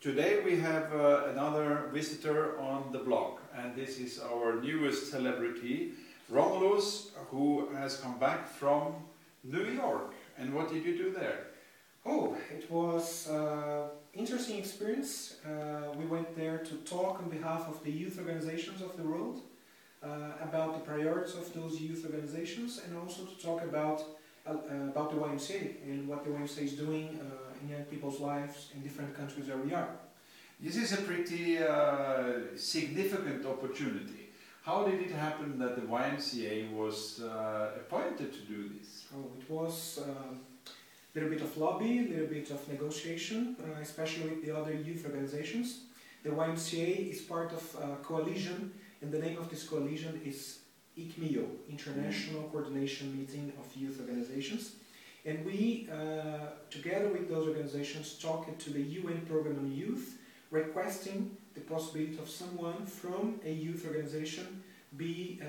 Today we have another visitor on the blog, and this is our newest celebrity, Romulo, who has come back from New York. And what did you do there? Oh, it was an interesting experience. We went there to talk on behalf of the youth organizations of the world about the priorities of those youth organizations, and also to talk about the YMCA and what the YMCA is doing in young people's lives in different countries where we are. This is a pretty significant opportunity. How did it happen that the YMCA was appointed to do this? Oh, it was a little bit of lobby, a little bit of negotiation, especially with the other youth organizations. The YMCA is part of a coalition, and the name of this coalition is YMCA, International Coordination Meeting of Youth Organizations. And we, together with those organizations, talked to the UN Program on Youth, requesting the possibility of someone from a youth organization be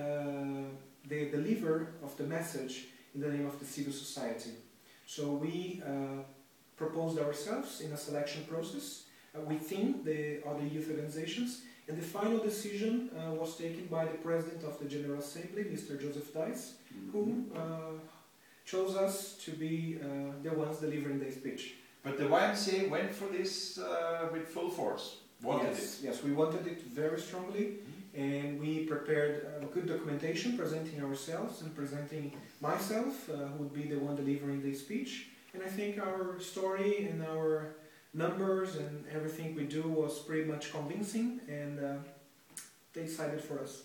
the deliverer of the message in the name of the civil society. So we proposed ourselves in a selection process within the other youth organizations, and the final decision was taken by the President of the General Assembly, Mr. Joseph Dice, who chose us to be the ones delivering the speech. But the YMCA went for this with full force. Wanted it. Yes, we wanted it very strongly, and we prepared good documentation presenting ourselves and presenting myself, who would be the one delivering the speech. And I think our story and our numbers and everything we do was pretty much convincing, and they decided for us.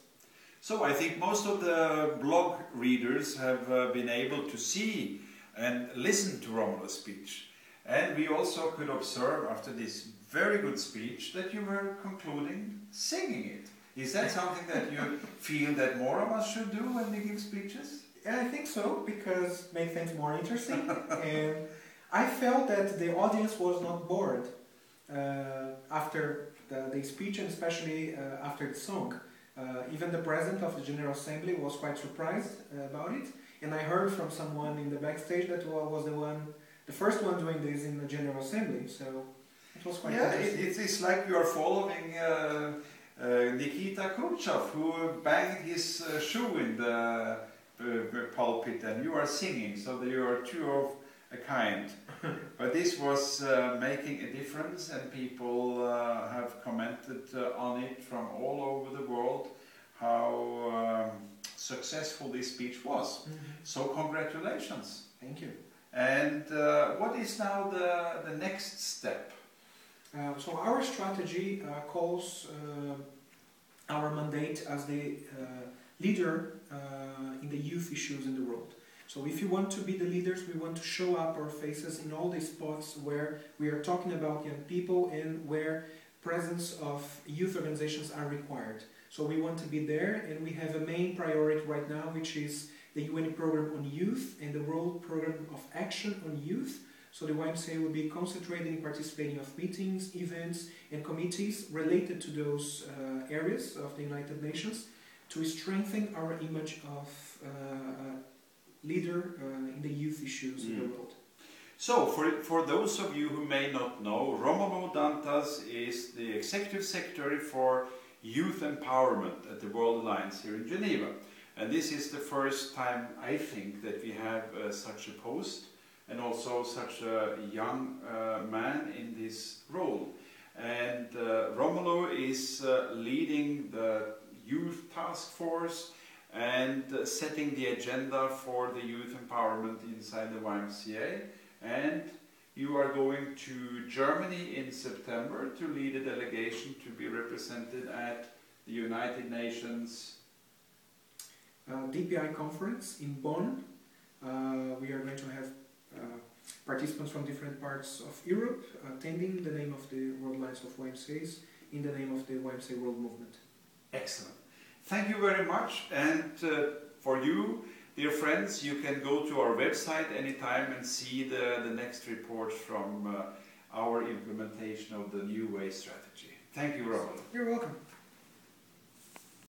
So I think most of the blog readers have been able to see and listen to Romulo's speech. And we also could observe after this very good speech that you were concluding singing it. Is that something that you feel that more of us should do when we give speeches? Yeah, I think so, because it makes things more interesting. And I felt that the audience was not bored after the speech, and especially after the song. Even the President of the General Assembly was quite surprised about it. And I heard from someone in the backstage that was the first one doing this in the General Assembly, so it was quite interesting. It's like you are following Nikita Khrushchev, who banged his shoe in the pulpit, and you are singing, so that you are two of a kind. But this was making a difference, and people have commented on it from all over the world, how successful this speech was. So congratulations. Thank you. And what is now the next step? So our strategy calls our mandate as the leader in the youth issues in the world. So if you want to be the leaders, we want to show up our faces in all the spots where we are talking about young people and where presence of youth organizations are required. So we want to be there, and we have a main priority right now, which is the UN Program on Youth and the World Program of Action on Youth. So the YMCA will be concentrating in participating of meetings, events and committees related to those areas of the United Nations to strengthen our image of leader in the youth issues in the world. So for those of you who may not know, Romulo Dantas is the Executive Secretary for Youth Empowerment at the World Alliance here in Geneva. And this is the first time, I think, that we have such a post and also such a young man in this role. And Romulo is leading the youth task force and setting the agenda for the youth empowerment inside the YMCA. And you are going to Germany in September to lead a delegation to be represented at the United Nations DPI conference in Bonn. We are going to have participants from different parts of Europe attending the name of the World Alliance of YMCAs in the name of the YMCA World Movement. Excellent. Thank you very much. And for you, dear friends, you can go to our website anytime and see the next report from our implementation of the New Way strategy. Thank you, Romulo. You're welcome.